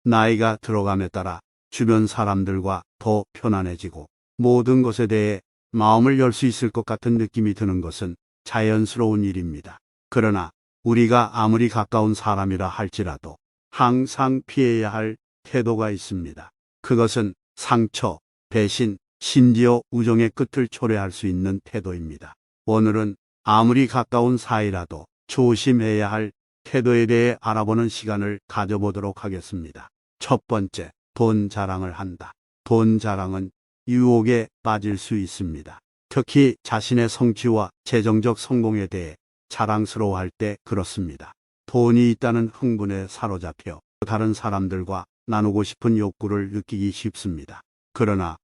나이가 들어감에 따라 주변 사람들과 더 편안해지고 모든 것에 대해 마음을 열 수 있을 것 같은 느낌이 드는 것은 자연스러운 일입니다. 그러나 우리가 아무리 가까운 사람이라 할지라도 항상 피해야 할 태도가 있습니다. 그것은 상처, 배신, 심지어 우정의 끝을 초래할 수 있는 태도입니다. 오늘은 아무리 가까운 사이라도 조심해야 할 태도에 대해 알아보는 시간을 가져보도록 하겠습니다. 첫 번째, 돈 자랑을 한다. 돈 자랑은 유혹에 빠질 수 있습니다. 특히 자신의 성취와 재정적 성공에 대해 자랑스러워할 때 그렇습니다. 돈이 있다는 흥분에 사로잡혀 다른 사람들과 나누고 싶은 욕구를 느끼기 쉽습니다. 그러나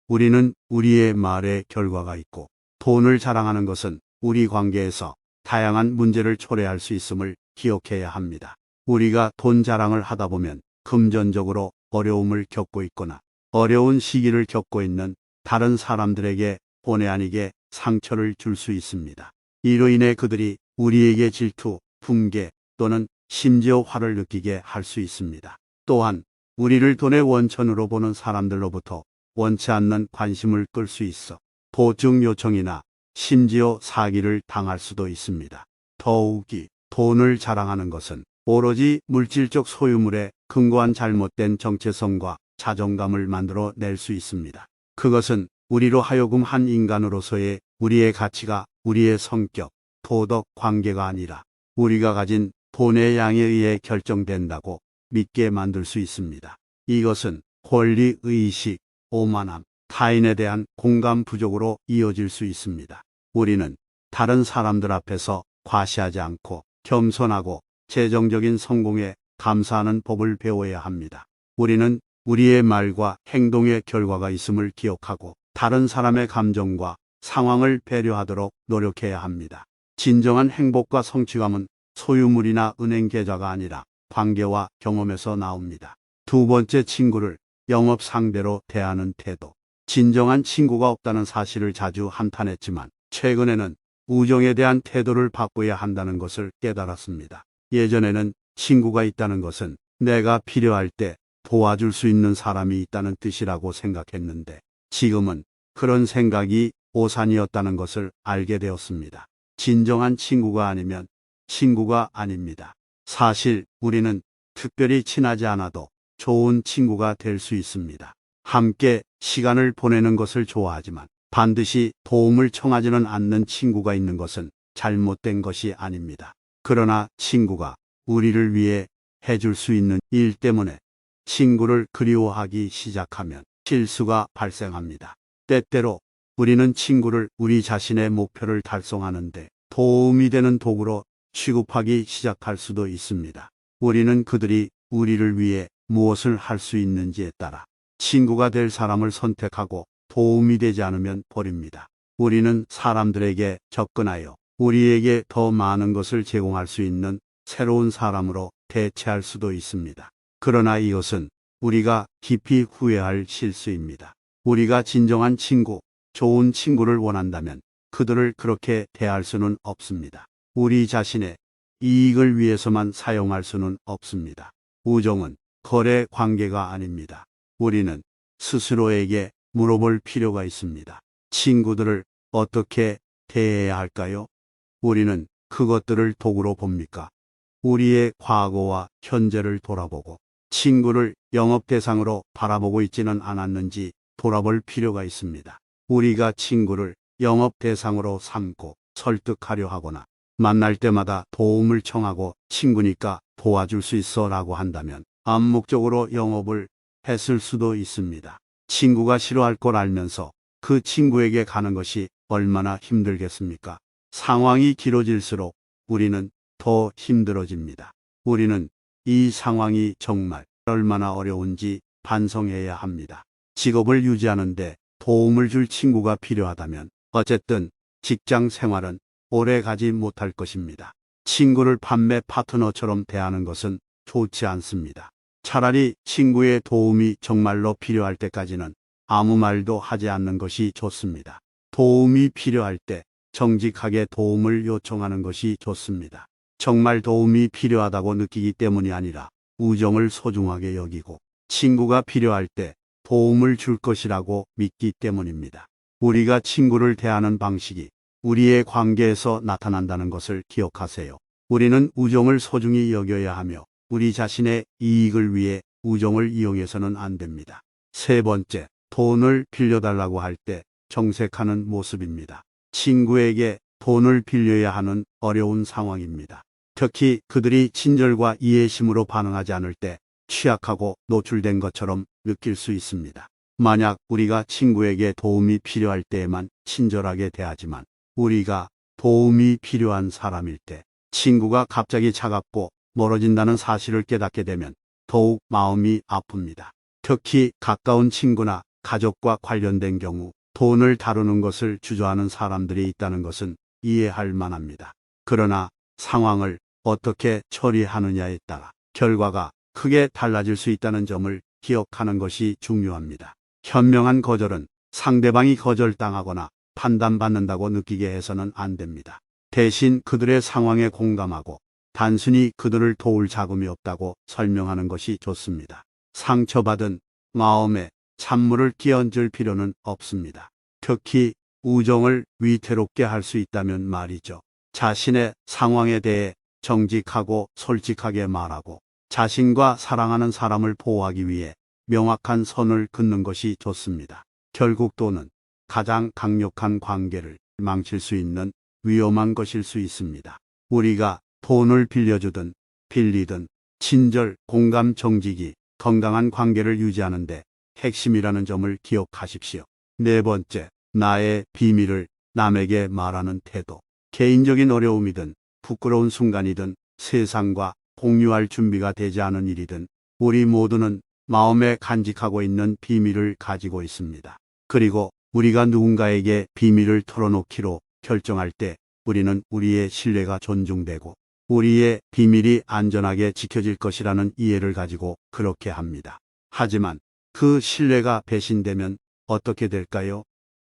우리는 우리의 말에 결과가 있고 돈을 자랑하는 것은 우리 관계에서 다양한 문제를 초래할 수 있음을 기억해야 합니다. 우리가 돈 자랑을 하다 보면 금전적으로 어려움을 겪고 있거나 어려운 시기를 겪고 있는 다른 사람들에게 본의 아니게 상처를 줄 수 있습니다. 이로 인해 그들이 우리에게 질투, 분개 또는 심지어 화를 느끼게 할 수 있습니다. 또한 우리를 돈의 원천으로 보는 사람들로부터 원치 않는 관심을 끌 수 있어 보증 요청이나 심지어 사기를 당할 수도 있습니다. 더욱이 돈을 자랑하는 것은 오로지 물질적 소유물에 근거한 잘못된 정체성과 자존감을 만들어 낼 수 있습니다. 그것은 우리로 하여금 한 인간으로서의 우리의 가치가 우리의 성격, 도덕, 관계가 아니라 우리가 가진 돈의 양에 의해 결정된다고 믿게 만들 수 있습니다. 이것은 권리의식, 오만함, 타인에 대한 공감 부족으로 이어질 수 있습니다. 우리는 다른 사람들 앞에서 과시하지 않고 겸손하고 재정적인 성공에 감사하는 법을 배워야 합니다. 우리는 우리의 말과 행동의 결과가 있음을 기억하고 다른 사람의 감정과 상황을 배려하도록 노력해야 합니다. 진정한 행복과 성취감은 소유물이나 은행 계좌가 아니라 관계와 경험에서 나옵니다. 두 번째, 친구를 영업 상대로 대하는 태도. 진정한 친구가 없다는 사실을 자주 한탄했지만 최근에는 우정에 대한 태도를 바꿔야 한다는 것을 깨달았습니다. 예전에는 친구가 있다는 것은 내가 필요할 때 도와줄 수 있는 사람이 있다는 뜻이라고 생각했는데 지금은 그런 생각이 오산이었다는 것을 알게 되었습니다. 진정한 친구가 아니면 친구가 아닙니다. 사실 우리는 특별히 친하지 않아도 좋은 친구가 될 수 있습니다. 함께 시간을 보내는 것을 좋아하지만 반드시 도움을 청하지는 않는 친구가 있는 것은 잘못된 것이 아닙니다. 그러나 친구가 우리를 위해 해줄 수 있는 일 때문에 친구를 그리워하기 시작하면 실수가 발생합니다. 때때로 우리는 친구를 우리 자신의 목표를 달성하는데 도움이 되는 도구로 취급하기 시작할 수도 있습니다. 우리는 그들이 우리를 위해 무엇을 할 수 있는지에 따라 친구가 될 사람을 선택하고 도움이 되지 않으면 버립니다. 우리는 사람들에게 접근하여 우리에게 더 많은 것을 제공할 수 있는 새로운 사람으로 대체할 수도 있습니다. 그러나 이것은 우리가 깊이 후회할 실수입니다. 우리가 진정한 친구, 좋은 친구를 원한다면 그들을 그렇게 대할 수는 없습니다. 우리 자신의 이익을 위해서만 사용할 수는 없습니다. 우정은 거래 관계가 아닙니다. 우리는 스스로에게 물어볼 필요가 있습니다. 친구들을 어떻게 대해야 할까요? 우리는 그것들을 도구로 봅니까? 우리의 과거와 현재를 돌아보고 친구를 영업 대상으로 바라보고 있지는 않았는지 돌아볼 필요가 있습니다. 우리가 친구를 영업 대상으로 삼고 설득하려 하거나 만날 때마다 도움을 청하고 친구니까 도와줄 수 있어 라고 한다면 암묵적으로 영업을 했을 수도 있습니다. 친구가 싫어할 걸 알면서 그 친구에게 가는 것이 얼마나 힘들겠습니까? 상황이 길어질수록 우리는 더 힘들어집니다. 우리는 이 상황이 정말 얼마나 어려운지 반성해야 합니다. 직업을 유지하는데 도움을 줄 친구가 필요하다면 어쨌든 직장 생활은 오래 가지 못할 것입니다. 친구를 판매 파트너처럼 대하는 것은 좋지 않습니다. 차라리 친구의 도움이 정말로 필요할 때까지는 아무 말도 하지 않는 것이 좋습니다. 도움이 필요할 때 정직하게 도움을 요청하는 것이 좋습니다. 정말 도움이 필요하다고 느끼기 때문이 아니라 우정을 소중하게 여기고 친구가 필요할 때 도움을 줄 것이라고 믿기 때문입니다. 우리가 친구를 대하는 방식이 우리의 관계에서 나타난다는 것을 기억하세요. 우리는 우정을 소중히 여겨야 하며 우리 자신의 이익을 위해 우정을 이용해서는 안 됩니다. 세 번째, 돈을 빌려달라고 할 때 정색하는 모습입니다. 친구에게 돈을 빌려야 하는 어려운 상황입니다. 특히 그들이 친절과 이해심으로 반응하지 않을 때 취약하고 노출된 것처럼 느낄 수 있습니다. 만약 우리가 친구에게 도움이 필요할 때에만 친절하게 대하지만 우리가 도움이 필요한 사람일 때 친구가 갑자기 차갑고 멀어진다는 사실을 깨닫게 되면 더욱 마음이 아픕니다. 특히 가까운 친구나 가족과 관련된 경우 돈을 다루는 것을 주저하는 사람들이 있다는 것은 이해할 만합니다. 그러나 상황을 어떻게 처리하느냐에 따라 결과가 크게 달라질 수 있다는 점을 기억하는 것이 중요합니다. 현명한 거절은 상대방이 거절당하거나 판단받는다고 느끼게 해서는 안 됩니다. 대신 그들의 상황에 공감하고 단순히 그들을 도울 자금이 없다고 설명하는 것이 좋습니다. 상처받은 마음에 찬물을 끼얹을 필요는 없습니다. 특히 우정을 위태롭게 할 수 있다면 말이죠. 자신의 상황에 대해 정직하고 솔직하게 말하고 자신과 사랑하는 사람을 보호하기 위해 명확한 선을 긋는 것이 좋습니다. 결국 돈은 가장 강력한 관계를 망칠 수 있는 위험한 것일 수 있습니다. 우리가 돈을 빌려주든 빌리든 친절, 공감, 정직이 건강한 관계를 유지하는데 핵심이라는 점을 기억하십시오. 네 번째, 나의 비밀을 남에게 말하는 태도. 개인적인 어려움이든 부끄러운 순간이든 세상과 공유할 준비가 되지 않은 일이든 우리 모두는 마음에 간직하고 있는 비밀을 가지고 있습니다. 그리고 우리가 누군가에게 비밀을 털어놓기로 결정할 때 우리는 우리의 신뢰가 존중되고 우리의 비밀이 안전하게 지켜질 것이라는 이해를 가지고 그렇게 합니다. 하지만 그 신뢰가 배신되면 어떻게 될까요?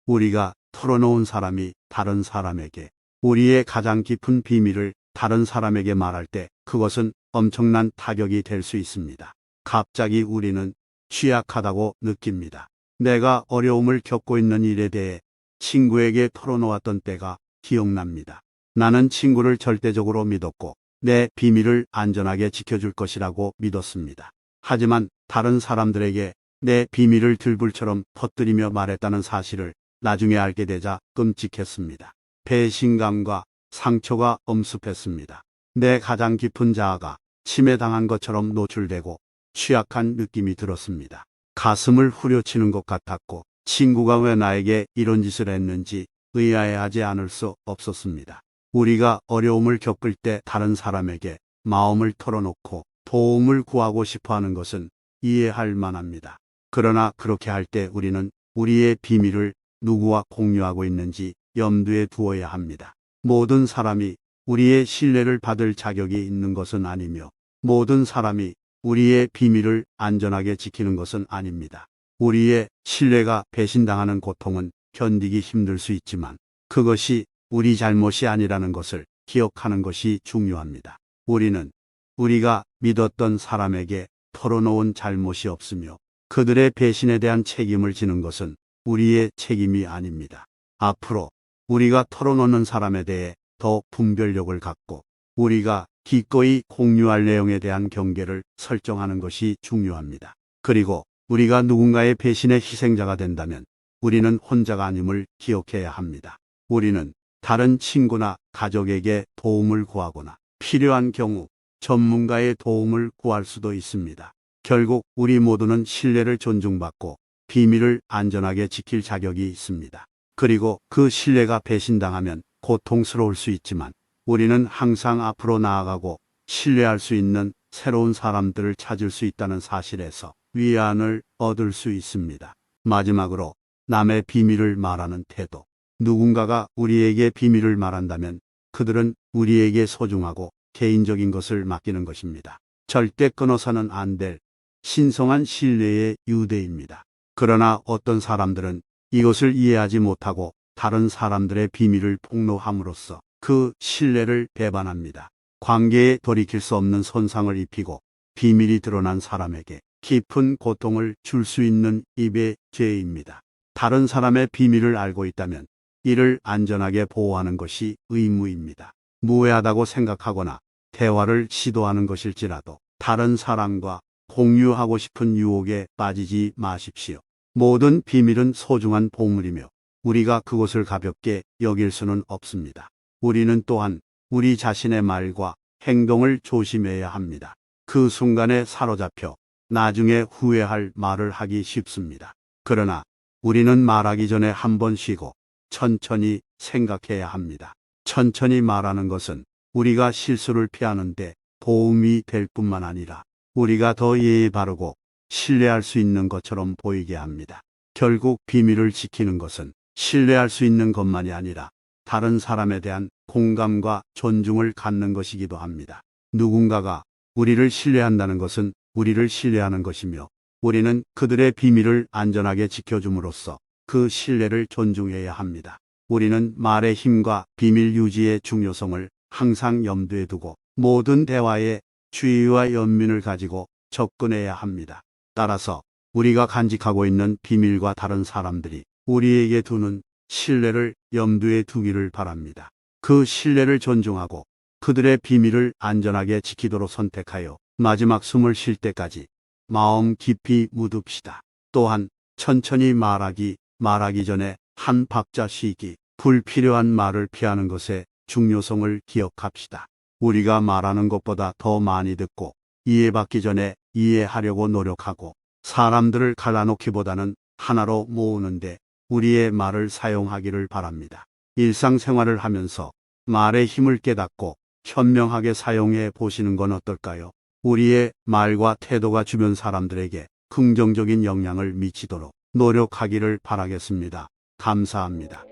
우리가 털어놓은 사람이 다른 사람에게 우리의 가장 깊은 비밀을 다른 사람에게 말할 때 그것은 엄청난 타격이 될 수 있습니다. 갑자기 우리는 취약하다고 느낍니다. 내가 어려움을 겪고 있는 일에 대해 친구에게 털어놓았던 때가 기억납니다. 나는 친구를 절대적으로 믿었고 내 비밀을 안전하게 지켜줄 것이라고 믿었습니다. 하지만 다른 사람들에게 내 비밀을 들불처럼 퍼뜨리며 말했다는 사실을 나중에 알게 되자 끔찍했습니다. 배신감과 상처가 엄습했습니다. 내 가장 깊은 자아가 침해당한 것처럼 노출되고 취약한 느낌이 들었습니다. 가슴을 후려치는 것 같았고 친구가 왜 나에게 이런 짓을 했는지 의아해하지 않을 수 없었습니다. 우리가 어려움을 겪을 때 다른 사람에게 마음을 털어놓고 도움을 구하고 싶어하는 것은 이해할 만합니다. 그러나 그렇게 할 때 우리는 우리의 비밀을 누구와 공유하고 있는지 염두에 두어야 합니다. 모든 사람이 우리의 신뢰를 받을 자격이 있는 것은 아니며 모든 사람이 우리의 비밀을 안전하게 지키는 것은 아닙니다. 우리의 신뢰가 배신당하는 고통은 견디기 힘들 수 있지만 그것이 우리 잘못이 아니라는 것을 기억하는 것이 중요합니다. 우리는 우리가 믿었던 사람에게 털어놓은 잘못이 없으며 그들의 배신에 대한 책임을 지는 것은 우리의 책임이 아닙니다. 앞으로 우리가 털어놓는 사람에 대해 더 분별력을 갖고 우리가 기꺼이 공유할 내용에 대한 경계를 설정하는 것이 중요합니다. 그리고 우리가 누군가의 배신의 희생자가 된다면 우리는 혼자가 아님을 기억해야 합니다. 우리는 다른 친구나 가족에게 도움을 구하거나 필요한 경우 전문가의 도움을 구할 수도 있습니다. 결국 우리 모두는 신뢰를 존중받고 비밀을 안전하게 지킬 자격이 있습니다. 그리고 그 신뢰가 배신당하면 고통스러울 수 있지만 우리는 항상 앞으로 나아가고 신뢰할 수 있는 새로운 사람들을 찾을 수 있다는 사실에서 위안을 얻을 수 있습니다. 마지막으로 남의 비밀을 말하는 태도. 누군가가 우리에게 비밀을 말한다면 그들은 우리에게 소중하고 개인적인 것을 맡기는 것입니다. 절대 끊어서는 안 될 신성한 신뢰의 유대입니다. 그러나 어떤 사람들은 이것을 이해하지 못하고 다른 사람들의 비밀을 폭로함으로써 그 신뢰를 배반합니다. 관계에 돌이킬 수 없는 손상을 입히고 비밀이 드러난 사람에게 깊은 고통을 줄 수 있는 입의 죄입니다. 다른 사람의 비밀을 알고 있다면 이를 안전하게 보호하는 것이 의무입니다. 무해하다고 생각하거나 대화를 시도하는 것일지라도 다른 사람과 공유하고 싶은 유혹에 빠지지 마십시오. 모든 비밀은 소중한 보물이며 우리가 그것을 가볍게 여길 수는 없습니다. 우리는 또한 우리 자신의 말과 행동을 조심해야 합니다. 그 순간에 사로잡혀 나중에 후회할 말을 하기 쉽습니다. 그러나 우리는 말하기 전에 한번 쉬고 천천히 생각해야 합니다. 천천히 말하는 것은 우리가 실수를 피하는데 도움이 될 뿐만 아니라 우리가 더 예의 바르고 신뢰할 수 있는 것처럼 보이게 합니다. 결국 비밀을 지키는 것은 신뢰할 수 있는 것만이 아니라 다른 사람에 대한 공감과 존중을 갖는 것이기도 합니다. 누군가가 우리를 신뢰한다는 것은 우리를 신뢰하는 것이며 우리는 그들의 비밀을 안전하게 지켜줌으로써 그 신뢰를 존중해야 합니다. 우리는 말의 힘과 비밀 유지의 중요성을 항상 염두에 두고 모든 대화에 주의와 연민을 가지고 접근해야 합니다. 따라서 우리가 간직하고 있는 비밀과 다른 사람들이 우리에게 두는 신뢰를 염두에 두기를 바랍니다. 그 신뢰를 존중하고 그들의 비밀을 안전하게 지키도록 선택하여 마지막 숨을 쉴 때까지 마음 깊이 묻읍시다. 또한 천천히 말하기 전에 한 박자 쉬기, 불필요한 말을 피하는 것의 중요성을 기억합시다. 우리가 말하는 것보다 더 많이 듣고 이해받기 전에 이해하려고 노력하고 사람들을 갈라놓기보다는 하나로 모으는데 우리의 말을 사용하기를 바랍니다. 일상생활을 하면서 말의 힘을 깨닫고 현명하게 사용해 보시는 건 어떨까요? 우리의 말과 태도가 주변 사람들에게 긍정적인 영향을 미치도록 노력하기를 바라겠습니다. 감사합니다.